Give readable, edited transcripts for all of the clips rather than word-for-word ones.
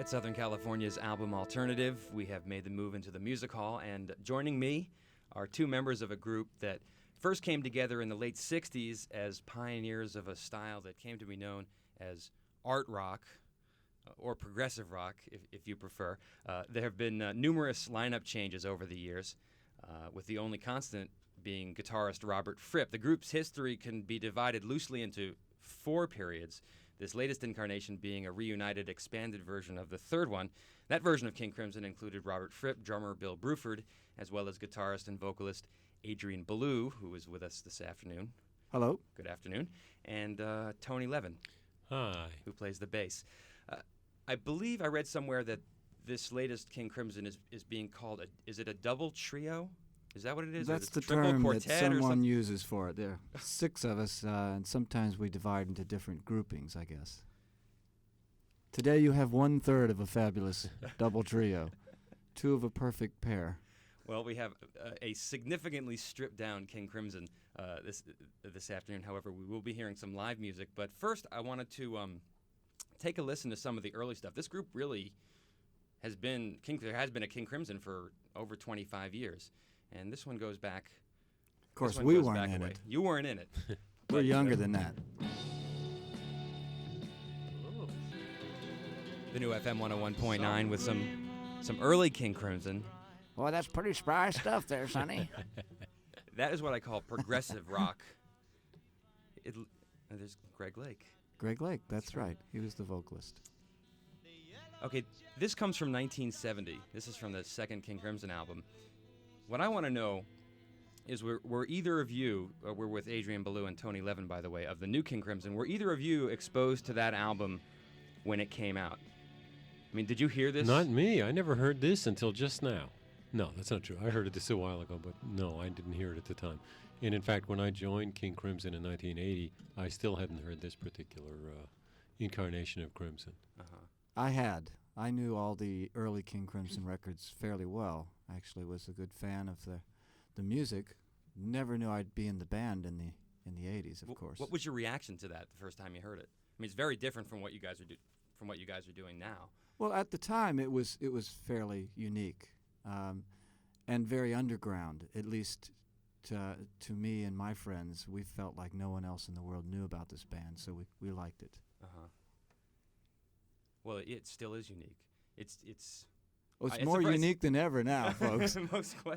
Southern California's album Alternative. We have made the move into the music hall, and joining me are two members of a group that first came together in the late 60s as pioneers of a style that came to be known as art rock, or progressive rock, if you prefer. There have been numerous lineup changes over the years, with the only constant being guitarist Robert Fripp. The group's history can be divided loosely into four periods, this latest incarnation being a reunited, expanded version of the third one. That version of King Crimson included Robert Fripp, drummer Bill Bruford, as well as guitarist and vocalist Adrian Belew, who is with us this afternoon. Hello. Good afternoon. And Tony Levin. Hi. Who plays the bass. I believe I read somewhere that this latest King Crimson is being called, is it a double trio? Is that what it is? That's the term that someone uses for it. There are six of us, and sometimes we divide into different groupings, I guess. Today you have 1/3 of a fabulous double trio, two of a perfect pair. Well, we have a significantly stripped-down King Crimson this afternoon. However, we will be hearing some live music. But first, I wanted to take a listen to some of the early stuff. This group really has been there has been a King Crimson for over 25 years. And this one goes back. Of course, we weren't in it. You weren't in it. We're younger than that. The new FM 101.9 with some early King Crimson. Well, that's pretty spry stuff there, Sonny. That is what I call progressive rock. There's Greg Lake. Greg Lake, that's right. He was the vocalist. Okay, this comes from 1970. This is from the second King Crimson album. What I want to know is, were either of you, we're with Adrian Belew and Tony Levin, by the way, of the new King Crimson, were either of you exposed to that album when it came out? I mean, did you hear this? Not me. I never heard this until just now. No, that's not true. I heard this a while ago, but no, I didn't hear it at the time. And in fact, when I joined King Crimson in 1980, I still hadn't heard this particular incarnation of Crimson. Uh-huh. I had. I knew all the early King Crimson records fairly well. Actually, was a good fan of the music. Never knew I'd be in the band in the 80s, of course. What was your reaction to that the first time you heard it? I mean, it's very different from what you guys are doing now. Well, at the time, it was fairly unique, and very underground. At least to me and my friends, we felt like no one else in the world knew about this band, so we liked it. Uh-huh. Well, it still is unique. It's more unique than ever now, folks.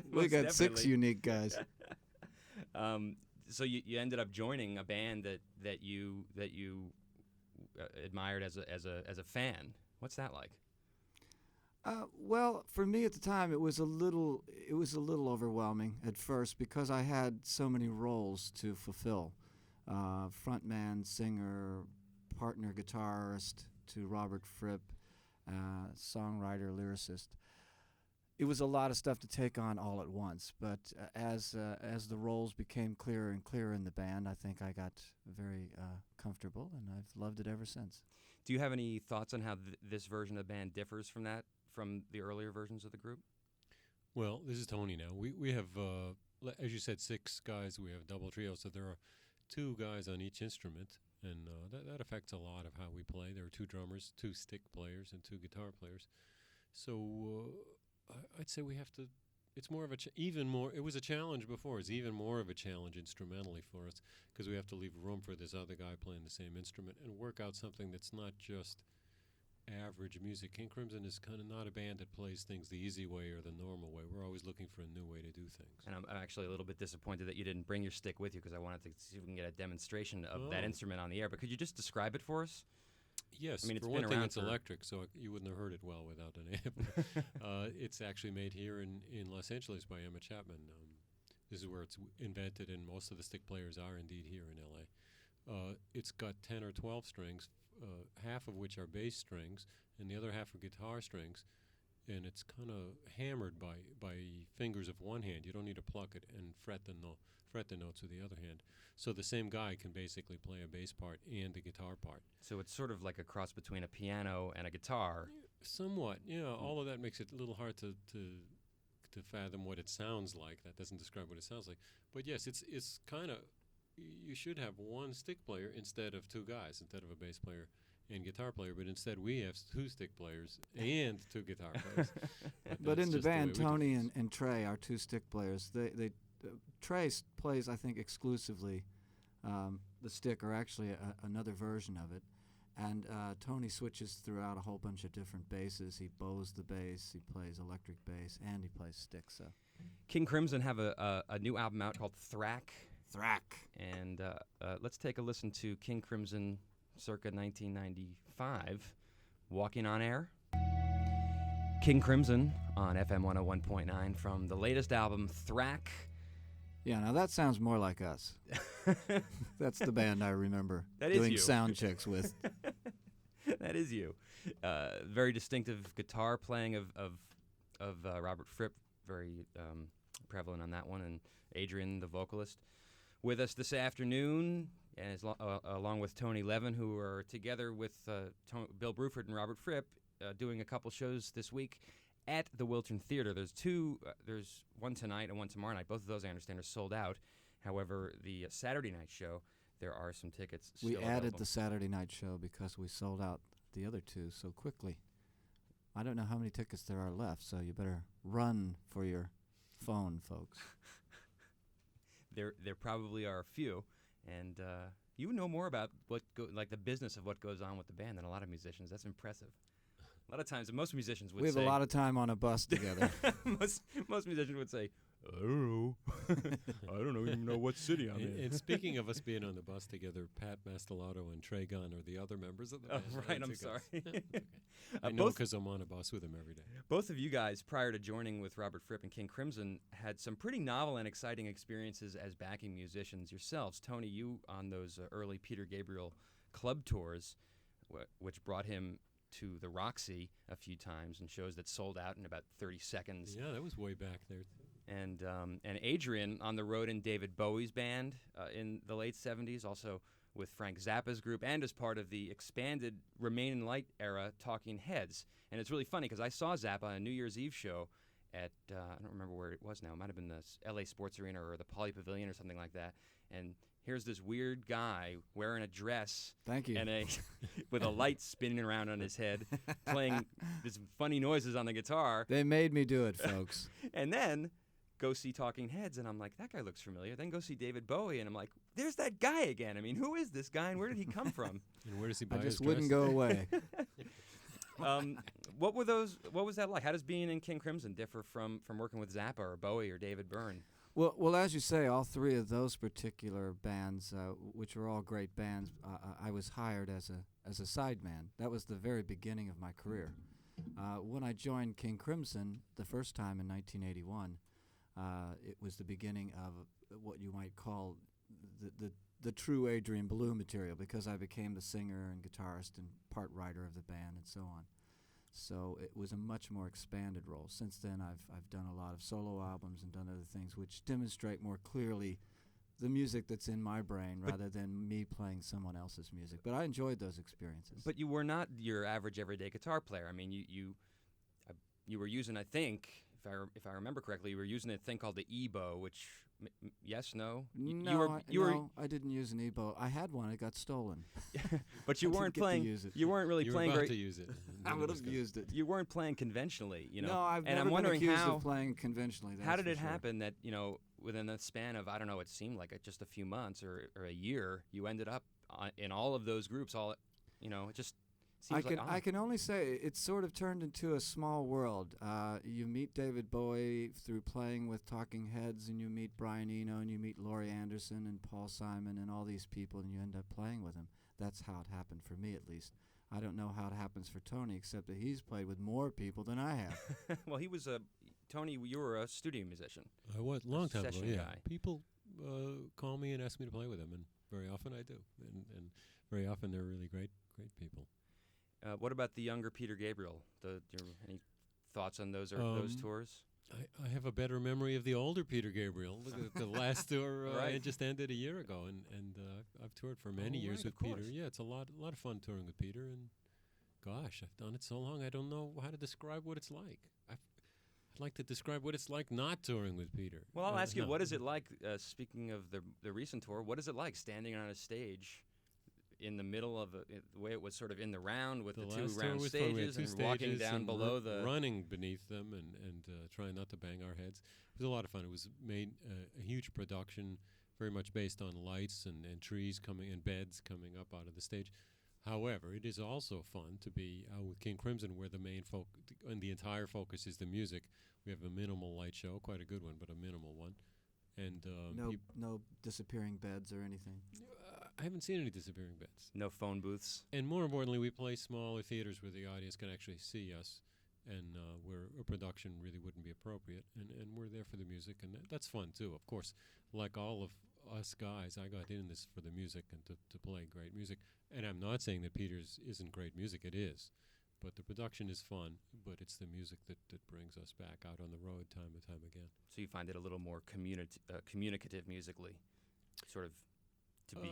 We got 6 unique guys. So you ended up joining a band that you admired as a fan. What's that like? Well, for me at the time, it was a little overwhelming at first because I had so many roles to fulfill: frontman, singer, partner, guitarist, to Robert Fripp, songwriter, lyricist. It was a lot of stuff to take on all at once, but as the roles became clearer and clearer in the band, I think I got very comfortable, and I've loved it ever since. Do you have any thoughts on how this version of the band differs from the earlier versions of the group? Well, this is Tony now. We have, as you said, 6 guys. We have a double trio, so there are 2 guys on each instrument. And that affects a lot of how we play. There are 2 drummers, 2 stick players, and 2 guitar players. So I'd say we have to. It's more of it was a challenge before. It's even more of a challenge instrumentally for us because we have to leave room for this other guy playing the same instrument and work out something that's not just average music. King Crimson is kind of not a band that plays things the easy way or the normal way. We're always looking for a new way to do things. And I'm actually a little bit disappointed that you didn't bring your stick with you because I wanted to see if we can get a demonstration of that instrument on the air. But could you just describe it for us? Yes. I mean, for one thing, it's electric, so you wouldn't have heard it well without an amp. It's actually made here in Los Angeles by Emma Chapman. This is where it's invented, and most of the stick players are indeed here in L.A. It's got 10 or 12 strings, half of which are bass strings, and the other half are guitar strings, and it's kind of hammered by fingers of one hand. You don't need to pluck it and fret the notes with the other hand. So the same guy can basically play a bass part and a guitar part. So it's sort of like a cross between a piano and a guitar. Somewhat, yeah. All of that makes it a little hard to fathom what it sounds like. That doesn't describe what it sounds like. But yes, it's kind of, you should have one stick player instead of 2 guys, instead of a bass player and guitar player, but instead we have two stick players and two guitar players. But that's in the just way band, we do Tony things. and Trey, our two stick players, Trey plays, I think, exclusively the stick, or actually another version of it. And Tony switches throughout a whole bunch of different basses. He bows the bass, he plays electric bass, and he plays stick. So King Crimson have a new album out called Thrack. Thrack. And let's take a listen to King Crimson circa 1995, Walking on Air. King Crimson on FM 101.9 from the latest album, Thrack. Yeah, now that sounds more like us. That's the band I remember That is doing you. sound checks with. That is you. Very distinctive guitar playing of Robert Fripp, very prevalent on that one, and Adrian, the vocalist. With us this afternoon, and along with Tony Levin, who are together with Bill Bruford and Robert Fripp, doing a couple shows this week at the Wiltern Theater. There's one tonight and one tomorrow night. Both of those, I understand, are sold out. However, the Saturday night show, there are some tickets still We added available. the Saturday night show because we sold out the other two so quickly. I don't know how many tickets there are left, so you better run for your phone, folks. There probably are a few, and you know more about like the business of what goes on with the band than a lot of musicians. That's impressive. A lot of times, most musicians would We have say a lot of time on a bus together. most musicians would say, I don't know. I don't even know what city I'm in. And speaking of us being on the bus together, Pat Mastelotto and Trey Gunn are the other members of the Oh, band. right, That's I'm who sorry. goes. Okay. I know both- because I'm on a bus with them every day. Both of you guys, prior to joining with Robert Fripp and King Crimson, had some pretty novel and exciting experiences as backing musicians yourselves. Tony, you on those early Peter Gabriel club tours, which brought him to the Roxy a few times and shows that sold out in about 30 seconds. Yeah, that was way back there. And Adrian on the road in David Bowie's band in the late 70s, also with Frank Zappa's group, and as part of the expanded Remain in Light era Talking Heads. And it's really funny because I saw Zappa on a New Year's Eve show at, I don't remember where it was now, it might have been the LA Sports Arena or the Poly Pavilion or something like that. And here's this weird guy wearing a dress Thank you. and with a light spinning around on his head, playing these funny noises on the guitar. They made me do it, folks. And then go see Talking Heads, and I'm like, that guy looks familiar. Then go see David Bowie, and I'm like, there's that guy again. I mean, who is this guy, and where did he come from? And where does he buy I his just wouldn't dress? go away. What was that like? How does being in King Crimson differ from working with Zappa or Bowie or David Byrne? Well, as you say, all three of those particular bands, which were all great bands, I was hired as a sideman. That was the very beginning of my career. When I joined King Crimson the first time in 1981, it was the beginning of what you might call the true Adrian Belew material, because I became the singer and guitarist and part writer of the band and so on. So it was a much more expanded role. Since then, I've done a lot of solo albums and done other things which demonstrate more clearly the music that's in my brain rather than me playing someone else's music. But I enjoyed those experiences. But you were not your average everyday guitar player. I mean, you were using, I think, if I remember correctly, you were using a thing called the E-bow, which yes, no, No, I didn't use an E-bow. I had one. It got stolen. but you I didn't weren't get to playing. use it. You weren't really You were playing about very. to use it. I would have used it. You weren't playing conventionally, you know. No, I've and never I'm been wondering accused how of playing conventionally. how that's did it for sure. happen that within the span of, I don't know, it seemed like just a few months or a year, you ended up in all of those groups. It just seems like I can only say it's sort of turned into a small world. You meet David Bowie through playing with Talking Heads, and you meet Brian Eno, and you meet Laurie Anderson and Paul Simon and all these people, and you end up playing with them. That's how it happened for me, at least. I don't know how it happens for Tony, except that he's played with more people than I have. Well, he was Tony, you were a studio musician. I was long time ago. session Yeah, guy. people call me and ask me to play with them, and very often I do, and very often they're really great people. What about the younger Peter Gabriel? Any thoughts on those tours? I have a better memory of the older Peter Gabriel. Look at the last tour Right. it just ended a year ago, and I've toured for many years right, with of Peter. course. Yeah, it's a lot of fun touring with Peter, and gosh, I've done it so long I don't know how to describe what it's like. I'd like to describe what it's like not touring with Peter. Well, I'll ask you, no. what is it like? Speaking of the recent tour, what is it like standing on a stage in the middle of the way it was sort of in the round with the two last tour round was fun. We had stages two and walking stages down and below the. running beneath them and trying not to bang our heads. It was a lot of fun. It was made a huge production, very much based on lights and trees coming and beds coming up out of the stage. However, it is also fun to be out with King Crimson, where the main and the entire focus is the music. We have a minimal light show, quite a good one, but a minimal one. And no disappearing beds or anything. I haven't seen any disappearing beds. No phone booths. And more importantly, we play smaller theaters where the audience can actually see us, and where a production really wouldn't be appropriate. And we're there for the music, and that's fun too. Of course, like all of us guys, I got in this for the music and to play great music. And I'm not saying that Peter's isn't great music. It is. But the production is fun, but it's the music that brings us back out on the road time and time again. So you find it a little more communicative musically, sort of to be.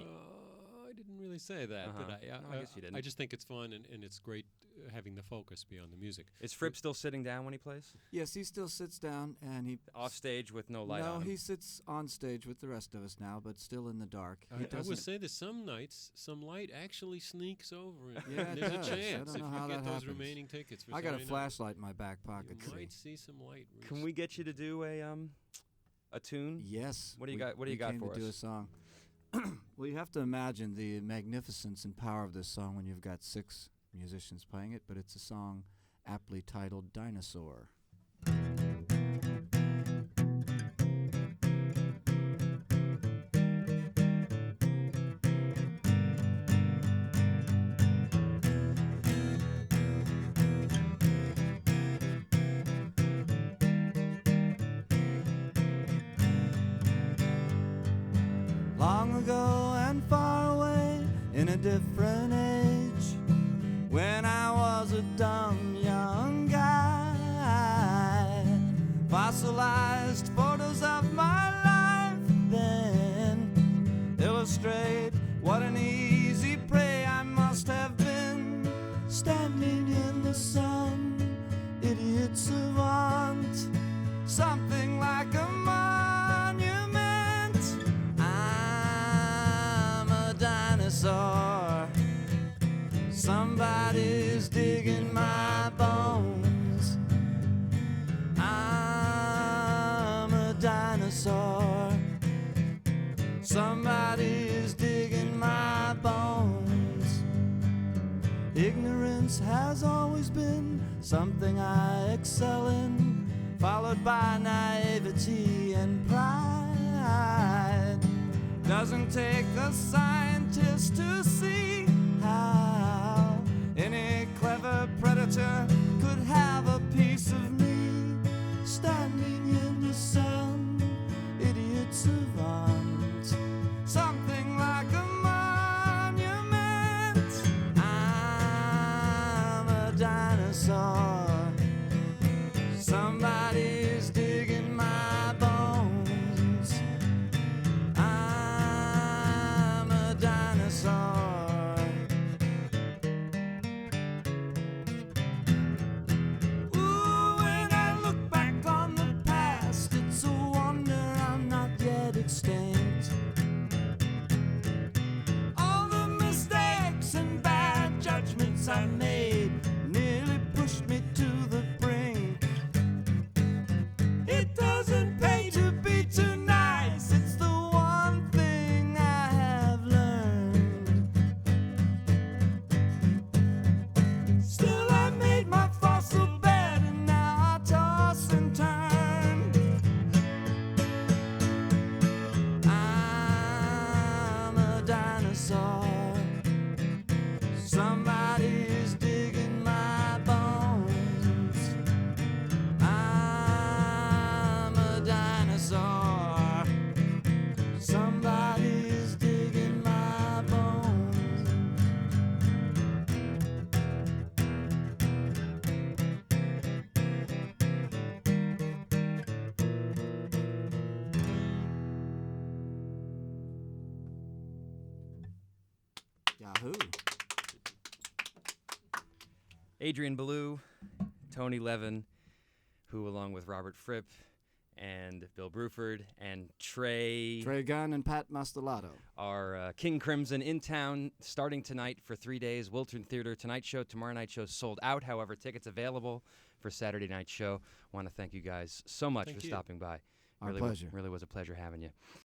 I didn't really say that, Uh-huh. but No, I guess you didn't. I just think it's fun, and it's great having the focus be on the music. Is Fripp still sitting down when he plays? Yes, he still sits down and he. Off stage with no light no, on him? he sits on stage with the rest of us now, but still in the dark. He I would doesn't- say that some nights, some light actually sneaks over. And Yeah, it there's does. a I chance don't know if how you get that those happens. remaining tickets. For I got a Saturday night, flashlight in my back pocket. You might see some light. Can we get you to do a tune? Yes. What do you we- got- what do you we got came for to do us? a song. Well, you have to imagine the magnificence and power of this song when you've got 6 musicians playing it, but it's a song aptly titled Dinosaur. Long ago and far away in a different age, when I was a dumb young guy, fossilized photos of my life then illustrate what an easy prey I must have been. Standing in the sun, idiot savant, something like a monument. I'm a dinosaur. Somebody's digging my bones. I'm a dinosaur. Somebody's digging my bones. Ignorance has always been something I excel in, followed by naivety and pride. Doesn't take a scientist to see how any clever predator could have a piece of me. Standing in the sun, idiot savant, something like a monument. I'm a dinosaur. Somebody's digging my bones. I'm a dinosaur. Ooh, when I look back on the past, it's a wonder I'm not yet extinct. All the mistakes and bad judgments I made nearly pushed me to the brink. It doesn't pay to be too nice, it's the one thing I have learned. Still I made my fossil bed and now I toss and turn. I'm a dinosaur. Somebody's digging my bones. I'm a dinosaur. Somebody's digging my bones. Yahoo! Adrian Belew, Tony Levin, who along with Robert Fripp and Bill Bruford, and Trey Gunn and Pat Mastelotto. are King Crimson in town starting tonight for 3 days. Wiltern Theater, tonight's show, tomorrow night's show sold out. However, tickets available for Saturday night's show. Want to thank you guys so much Thank for you. stopping by. Our Really pleasure. Really was a pleasure having you.